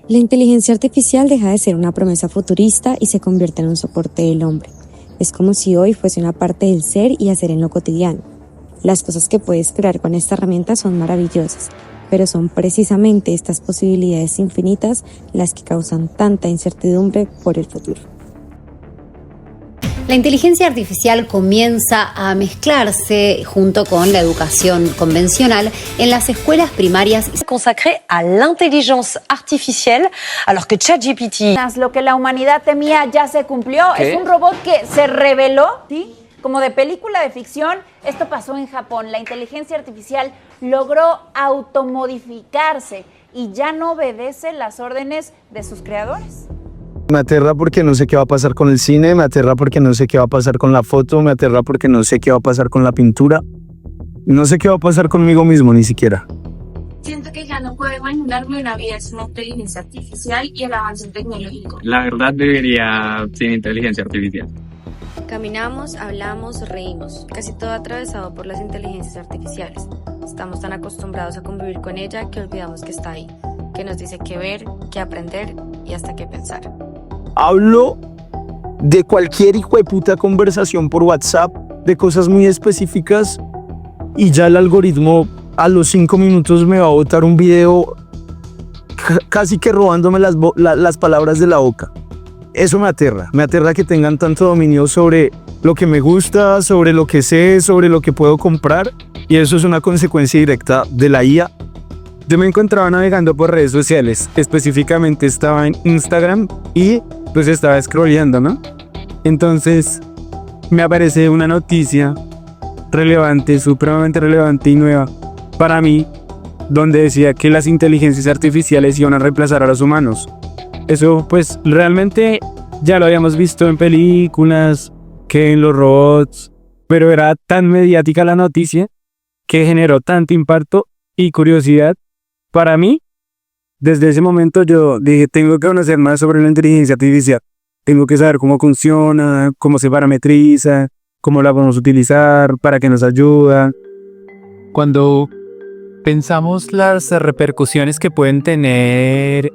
La inteligencia artificial deja de ser una promesa futurista y se convierte en un soporte del hombre. Es como si hoy fuese una parte del ser y hacer en lo cotidiano. Las cosas que puedes crear con esta herramienta son maravillosas, pero son precisamente estas posibilidades infinitas las que causan tanta incertidumbre por el futuro. La inteligencia artificial comienza a mezclarse junto con la educación convencional en las escuelas primarias. Consacré a l'intelligence artificielle, alors que ChatGPT... Lo que la humanidad temía ya se cumplió. ¿Qué? Es un robot que se reveló, ¿sí? Como de película de ficción. Esto pasó en Japón. La inteligencia artificial logró automodificarse y ya no obedece las órdenes de sus creadores. Me aterra porque no sé qué va a pasar con el cine, me aterra porque no sé qué va a pasar con la foto, me aterra porque no sé qué va a pasar con la pintura. No sé qué va a pasar conmigo mismo ni siquiera. Siento que ya no puedo imaginarme una vida sin inteligencia artificial y el avance tecnológico. La verdad viviría sin inteligencia artificial. Caminamos, hablamos, reímos, casi todo atravesado por las inteligencias artificiales. Estamos tan acostumbrados a convivir con ella que olvidamos que está ahí, que nos dice qué ver, qué aprender y hasta qué pensar. Hablo de cualquier hijo de puta conversación por WhatsApp, de cosas muy específicas, y ya el algoritmo a los 5 minutos me va a botar un video casi que robándome las palabras de la boca. Eso me aterra que tengan tanto dominio sobre lo que me gusta, sobre lo que sé, sobre lo que puedo comprar, y eso es una consecuencia directa de la IA. Yo me encontraba navegando por redes sociales, específicamente estaba en Instagram y pues estaba scrolleando, ¿no? Entonces me aparece una noticia relevante, supremamente relevante y nueva para mí, donde decía que las inteligencias artificiales iban a reemplazar a los humanos. Eso pues realmente ya lo habíamos visto en películas, que en los robots, pero era tan mediática la noticia que generó tanto impacto y curiosidad para mí. Desde ese momento yo dije, tengo que conocer más sobre la inteligencia artificial. Tengo que saber cómo funciona, cómo se parametriza, cómo la podemos utilizar, para qué nos ayuda. Cuando pensamos las repercusiones que pueden tener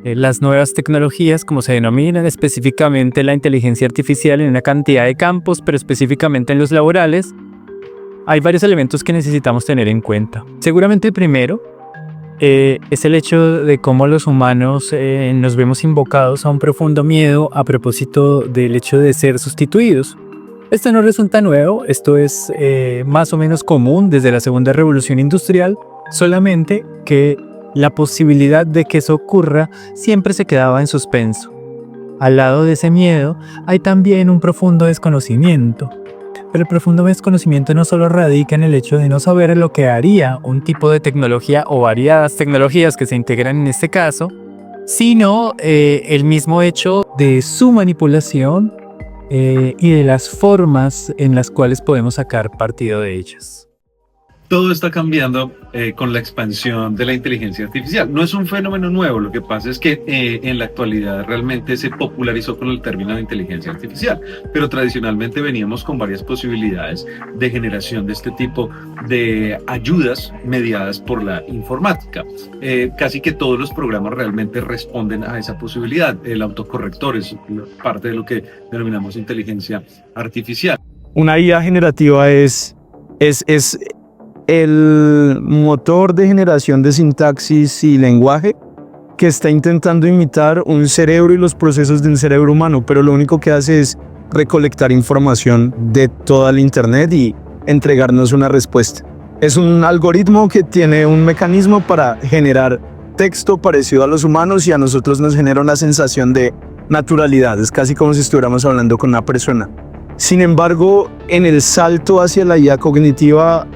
las nuevas tecnologías, como se denominan, específicamente la inteligencia artificial en una cantidad de campos, pero específicamente en los laborales, hay varios elementos que necesitamos tener en cuenta. Seguramente el primero es el hecho de cómo los humanos nos vemos invocados a un profundo miedo a propósito del hecho de ser sustituidos. Esto no resulta nuevo, esto es más o menos común desde la segunda revolución industrial, solamente que la posibilidad de que eso ocurra siempre se quedaba en suspenso. Al lado de ese miedo hay también un profundo desconocimiento. Pero el profundo desconocimiento no solo radica en el hecho de no saber lo que haría un tipo de tecnología o variadas tecnologías que se integran en este caso, sino el mismo hecho de su manipulación y de las formas en las cuales podemos sacar partido de ellas. Todo está cambiando con la expansión de la inteligencia artificial. No es un fenómeno nuevo, lo que pasa es que en la actualidad realmente se popularizó con el término de inteligencia artificial, pero tradicionalmente veníamos con varias posibilidades de generación de este tipo de ayudas mediadas por la informática. Casi que todos los programas realmente responden a esa posibilidad. El autocorrector es parte de lo que denominamos inteligencia artificial. Una IA generativa es el motor de generación de sintaxis y lenguaje que está intentando imitar un cerebro y los procesos de un cerebro humano, pero lo único que hace es recolectar información de toda la internet y entregarnos una respuesta. Es un algoritmo que tiene un mecanismo para generar texto parecido a los humanos y a nosotros nos genera una sensación de naturalidad. Es casi como si estuviéramos hablando con una persona. Sin embargo, en el salto hacia la IA cognitiva,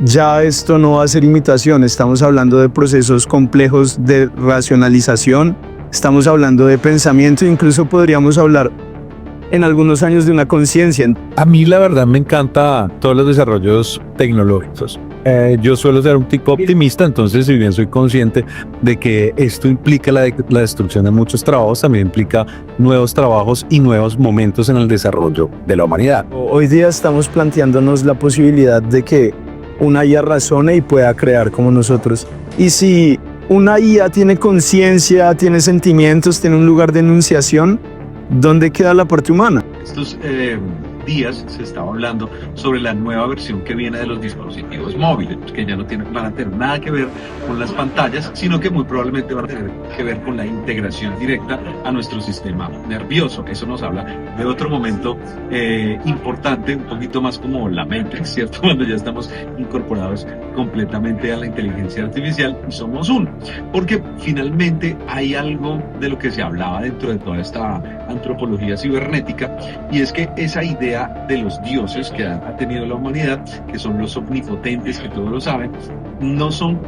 ya esto no va a ser imitación, estamos hablando de procesos complejos de racionalización, estamos hablando de pensamiento, incluso podríamos hablar en algunos años de una conciencia. A mí la verdad me encanta todos los desarrollos tecnológicos. Yo suelo ser un tipo optimista, entonces si bien soy consciente de que esto implica la destrucción de muchos trabajos, también implica nuevos trabajos y nuevos momentos en el desarrollo de la humanidad. Hoy día estamos planteándonos la posibilidad de que una IA razone y pueda crear como nosotros. Y si una IA tiene conciencia, tiene sentimientos, tiene un lugar de enunciación, ¿dónde queda la parte humana? Estos días se estaba hablando sobre la nueva versión que viene de los dispositivos móviles, que ya no van a tener nada que ver con las pantallas, sino que muy probablemente van a tener que ver con la integración directa a nuestro sistema nervioso. Eso nos habla de otro momento importante, un poquito más como la Matrix, ¿cierto? Cuando ya estamos incorporados completamente a la inteligencia artificial y somos uno. Porque finalmente hay algo de lo que se hablaba dentro de toda esta antropología cibernética, y es que esa idea de los dioses que ha tenido la humanidad, que son los omnipotentes, que todos lo saben, no son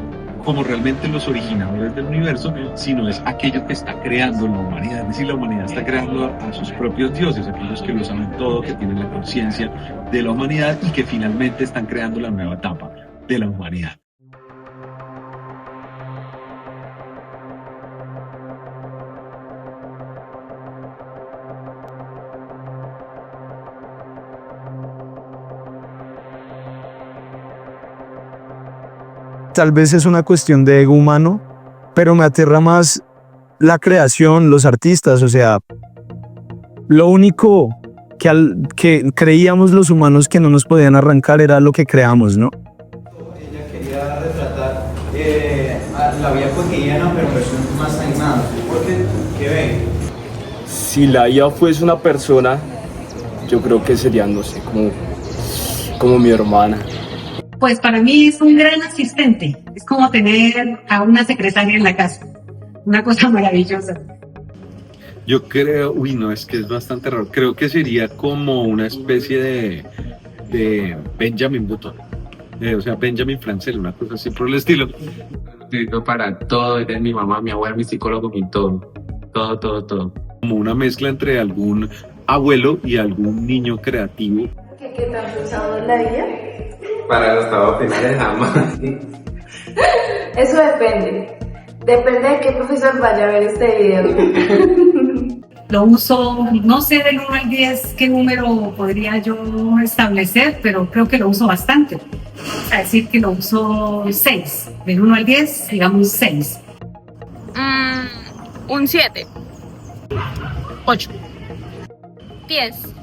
como realmente los originadores del universo, sino es aquello que está creando la humanidad. Es decir, la humanidad está creando a sus propios dioses, aquellos que lo saben todo, que tienen la conciencia de la humanidad y que finalmente están creando la nueva etapa de la humanidad. Tal vez es una cuestión de ego humano, pero me aterra más la creación, los artistas. O sea, lo único que creíamos los humanos que no nos podían arrancar era lo que creamos, ¿no? Ella quería retratar la vida cotidiana, pero en versión más animada. Porque, ¿qué ven? Si la IA fuese una persona, yo creo que sería, no sé, como mi hermana. Pues para mí es un gran asistente, es como tener a una secretaria en la casa, una cosa maravillosa. Yo creo, es que es bastante raro, creo que sería como una especie de Benjamin Button, o sea, Benjamin Francel, una cosa así por el estilo. Para todo, desde mi mamá, mi abuela, mi psicólogo, mi todo. Como una mezcla entre algún abuelo y algún niño creativo. ¿Qué tan usado es la IA? Para los trabajos finales jamás. Eso depende. Depende de qué profesor vaya a ver este video. Lo uso, no sé del 1 al 10 qué número podría yo establecer, pero creo que lo uso bastante. Es decir, que lo uso 6. Del 1 al 10, digamos 6. Un 7. 8. 10.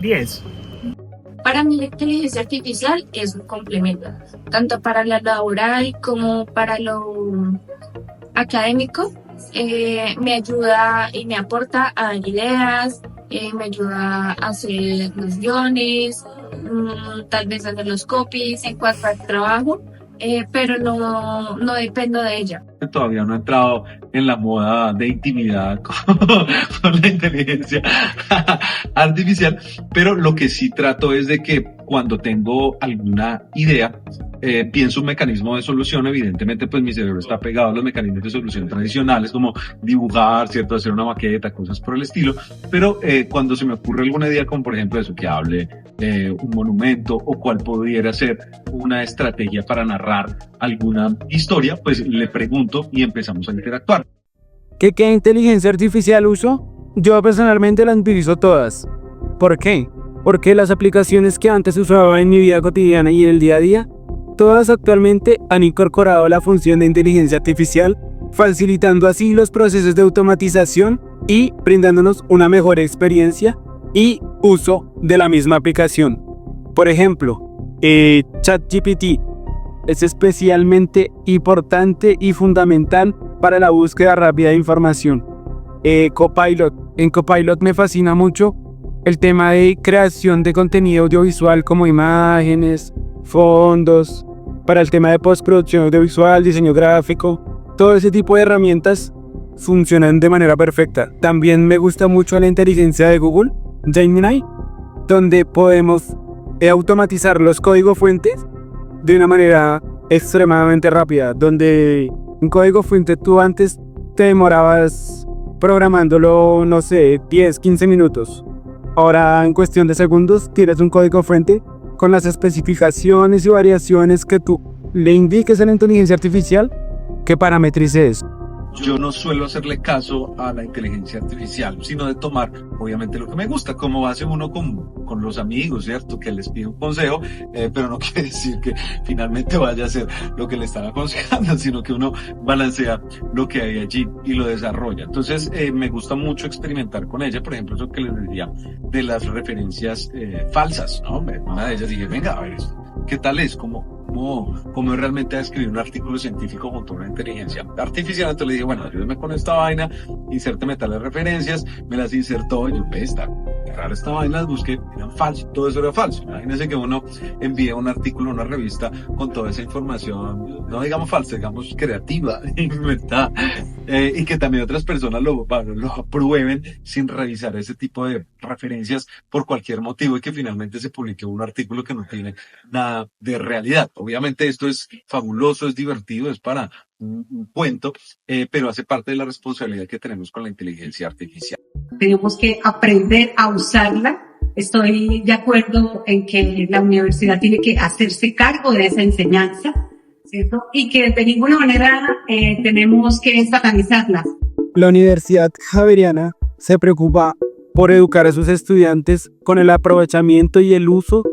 10. Para mí la inteligencia artificial es un complemento, tanto para lo laboral como para lo académico. Me ayuda y me aporta a dar ideas, me ayuda a hacer los guiones, tal vez hacer los copies en cuanto al trabajo, pero no dependo de ella. Todavía no he entrado en la moda de intimidad con la inteligencia artificial, pero lo que sí trato es de que cuando tengo alguna idea, pienso un mecanismo de solución. Evidentemente pues mi cerebro está pegado a los mecanismos de solución tradicionales como dibujar, ¿cierto? Hacer una maqueta, cosas por el estilo, pero cuando se me ocurre alguna idea como por ejemplo eso, que hable un monumento o cuál pudiera ser una estrategia para narrar alguna historia, pues le pregunto y empezamos a interactuar. ¿Qué inteligencia artificial uso? Yo personalmente las utilizo todas. ¿Por qué? Porque las aplicaciones que antes usaba en mi vida cotidiana y en el día a día, todas actualmente han incorporado la función de inteligencia artificial, facilitando así los procesos de automatización y brindándonos una mejor experiencia y uso de la misma aplicación. Por ejemplo, ChatGPT es especialmente importante y fundamental para la búsqueda rápida de información. Copilot. En Copilot me fascina mucho el tema de creación de contenido audiovisual como imágenes, fondos, para el tema de postproducción audiovisual, diseño gráfico. Todo ese tipo de herramientas funcionan de manera perfecta. También me gusta mucho la inteligencia de Google, Gemini, donde podemos automatizar los códigos fuentes de una manera extremadamente rápida, donde un código fuente tú antes te demorabas programándolo, no sé, 10, 15 minutos. Ahora en cuestión de segundos tienes un código fuente con las especificaciones y variaciones que tú le indiques a la inteligencia artificial que parametrice eso. yo no suelo hacerle caso a la inteligencia artificial, sino de tomar, obviamente, lo que me gusta, como hace uno con los amigos, ¿cierto? Que les pide un consejo, pero no quiere decir que finalmente vaya a hacer lo que le están aconsejando, sino que uno balancea lo que hay allí y lo desarrolla. Entonces, me gusta mucho experimentar con ella, por ejemplo, eso que les decía de las referencias falsas, ¿no? Una de ellas dije, venga, a ver, ¿qué tal es? ¿Cómo es realmente a escribir un artículo científico junto a una inteligencia artificial? Entonces le dije, bueno, ayúdeme con esta vaina, insérteme tales referencias, me las insertó y yo, está raro esta vaina, las busqué, eran falsos, todo eso era falso. Imagínense que uno envía un artículo a una revista con toda esa información, no digamos falsa, digamos creativa, inventada, y que también otras personas lo aprueben sin revisar ese tipo de referencias por cualquier motivo y que finalmente se publique un artículo que no tiene nada de realidad. Obviamente esto es fabuloso, es divertido, es para un cuento, pero hace parte de la responsabilidad que tenemos con la inteligencia artificial. Tenemos que aprender a usarla. Estoy de acuerdo en que la universidad tiene que hacerse cargo de esa enseñanza, ¿cierto? Y que de ninguna manera tenemos que satanizarla. La Universidad Javeriana se preocupa por educar a sus estudiantes con el aprovechamiento y el uso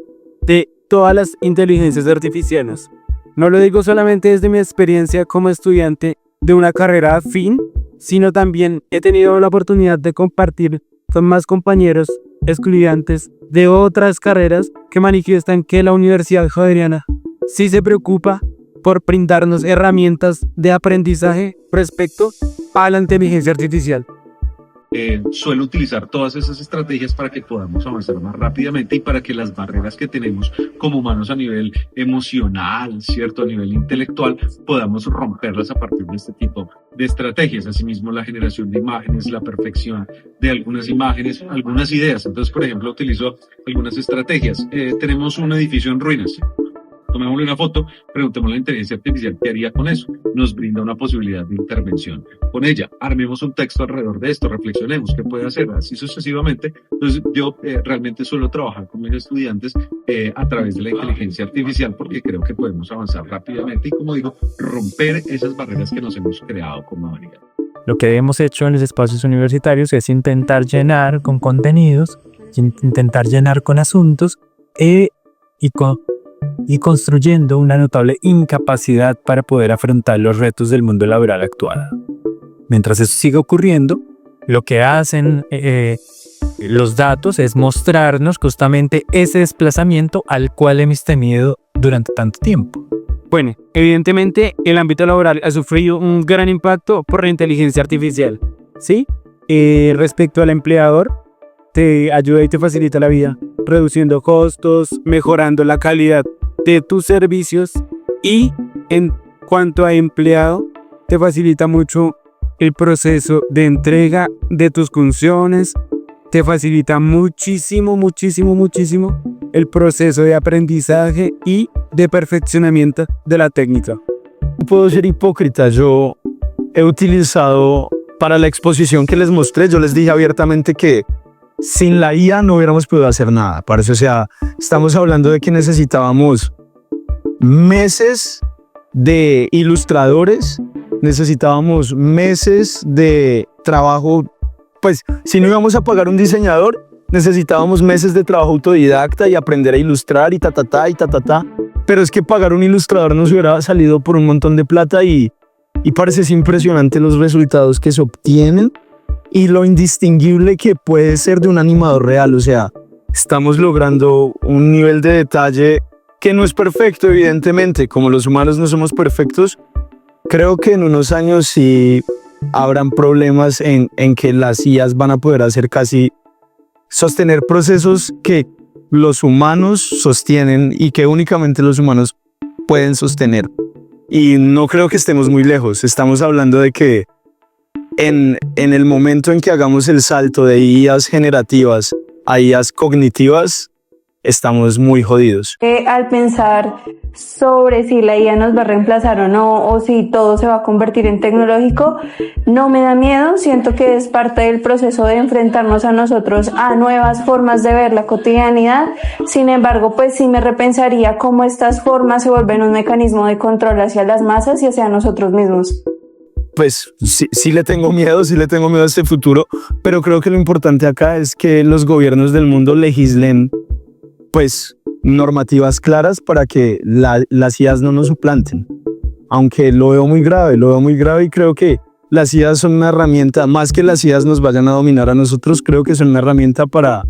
de todas las inteligencias artificiales. No lo digo solamente desde mi experiencia como estudiante de una carrera afín, sino también he tenido la oportunidad de compartir con más compañeros estudiantes de otras carreras que manifiestan que la Universidad Javeriana sí se preocupa por brindarnos herramientas de aprendizaje respecto a la inteligencia artificial. Suelo utilizar todas esas estrategias para que podamos avanzar más rápidamente y para que las barreras que tenemos como humanos a nivel emocional, ¿cierto? A nivel intelectual, podamos romperlas a partir de este tipo de estrategias. Asimismo, la generación de imágenes, la perfección de algunas imágenes, algunas ideas. Entonces, por ejemplo, utilizo algunas estrategias. Tenemos un edificio en ruinas. Tomémosle una foto, preguntémosle a la inteligencia artificial qué haría con eso. Nos brinda una posibilidad de intervención con ella. Armemos un texto alrededor de esto, reflexionemos qué puede hacer, así sucesivamente. Entonces yo realmente suelo trabajar con mis estudiantes a través de la inteligencia artificial porque creo que podemos avanzar rápidamente y, como digo, romper esas barreras que nos hemos creado como humanidad. Lo que hemos hecho en los espacios universitarios es intentar llenar con contenidos, intentar llenar con asuntos y construyendo una notable incapacidad para poder afrontar los retos del mundo laboral actual. Mientras eso siga ocurriendo, lo que hacen los datos es mostrarnos justamente ese desplazamiento al cual hemos tenido durante tanto tiempo. Bueno, evidentemente el ámbito laboral ha sufrido un gran impacto por la inteligencia artificial, ¿sí? Respecto al empleador, te ayuda y te facilita la vida, reduciendo costos, mejorando la calidad de tus servicios, y en cuanto a empleado, te facilita mucho el proceso de entrega de tus funciones, te facilita muchísimo el proceso de aprendizaje y de perfeccionamiento de la técnica. No puedo ser hipócrita, yo he utilizado para la exposición que les mostré, yo les dije abiertamente que sin la IA no hubiéramos podido hacer nada. Parece, o sea, estamos hablando de que necesitábamos meses de ilustradores, necesitábamos meses de trabajo. Pues si no íbamos a pagar un diseñador, necesitábamos meses de trabajo autodidacta y aprender a ilustrar y pero es que pagar un ilustrador nos hubiera salido por un montón de plata y parece impresionante los resultados que se obtienen y lo indistinguible que puede ser de un animador real. O sea, estamos logrando un nivel de detalle que no es perfecto, evidentemente. Como los humanos no somos perfectos, creo que en unos años sí habrán problemas en que las IAs van a poder hacer sostener procesos que los humanos sostienen y que únicamente los humanos pueden sostener. Y no creo que estemos muy lejos. Estamos hablando de que en el momento en que hagamos el salto de IAs generativas a IAs cognitivas, estamos muy jodidos. Al pensar sobre si la IA nos va a reemplazar o no, o si todo se va a convertir en tecnológico, no me da miedo. Siento que es parte del proceso de enfrentarnos a nosotros a nuevas formas de ver la cotidianidad. Sin embargo, pues sí me repensaría cómo estas formas se vuelven un mecanismo de control hacia las masas y hacia nosotros mismos. pues sí le tengo miedo a este futuro, pero creo que lo importante acá es que los gobiernos del mundo legislen pues normativas claras para que las IAs no nos suplanten. Aunque lo veo muy grave y creo que las IAs son una herramienta, más que las IAs nos vayan a dominar a nosotros, creo que son una herramienta para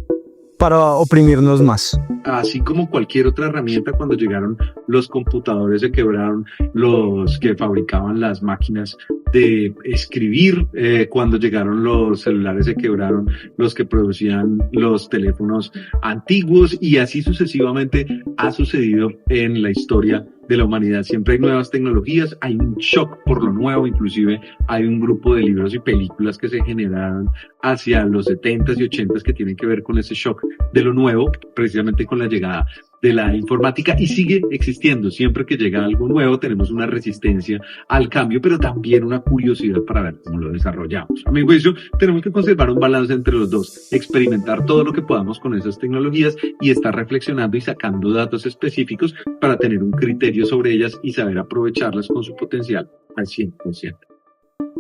oprimirnos más. Así como cualquier otra herramienta, cuando llegaron los computadores se quebraron los que fabricaban las máquinas de escribir, cuando llegaron los celulares se quebraron los que producían los teléfonos antiguos, y así sucesivamente ha sucedido en la historia de la humanidad. Siempre hay nuevas tecnologías, hay un shock por lo nuevo, inclusive hay un grupo de libros y películas que se generaron hacia los 70s y 80s que tienen que ver con ese shock de lo nuevo, precisamente con la llegada de la informática, y sigue existiendo. Siempre que llega algo nuevo tenemos una resistencia al cambio, pero también una curiosidad para ver cómo lo desarrollamos. A mi juicio, tenemos que conservar un balance entre los dos, experimentar todo lo que podamos con esas tecnologías y estar reflexionando y sacando datos específicos para tener un criterio sobre ellas y saber aprovecharlas con su potencial al 100%.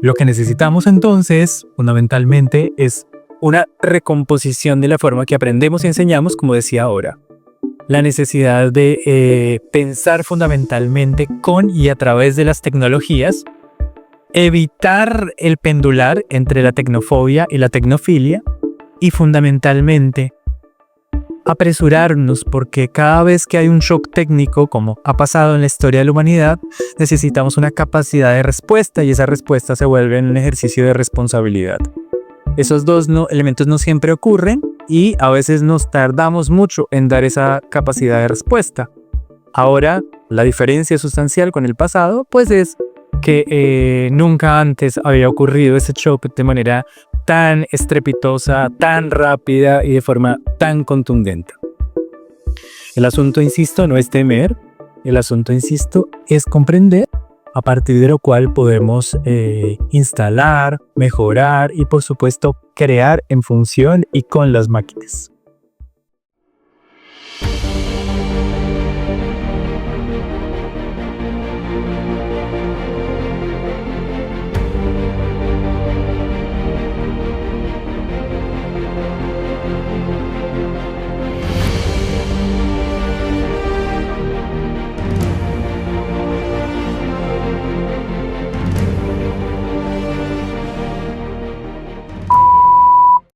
Lo que necesitamos entonces, fundamentalmente, es una recomposición de la forma que aprendemos y enseñamos, como decía ahora. La necesidad de pensar fundamentalmente con y a través de las tecnologías, evitar el pendular entre la tecnofobia y la tecnofilia, y fundamentalmente apresurarnos, porque cada vez que hay un shock técnico, como ha pasado en la historia de la humanidad, necesitamos una capacidad de respuesta, y esa respuesta se vuelve en un ejercicio de responsabilidad. Esos dos elementos no siempre ocurren, y a veces nos tardamos mucho en dar esa capacidad de respuesta. Ahora, la diferencia sustancial con el pasado, pues es que nunca antes había ocurrido ese shock de manera tan estrepitosa, tan rápida y de forma tan contundente. El asunto, insisto, no es temer, el asunto, insisto, es comprender, a partir de lo cual podemos instalar, mejorar y, por supuesto, crear en función y con las máquinas.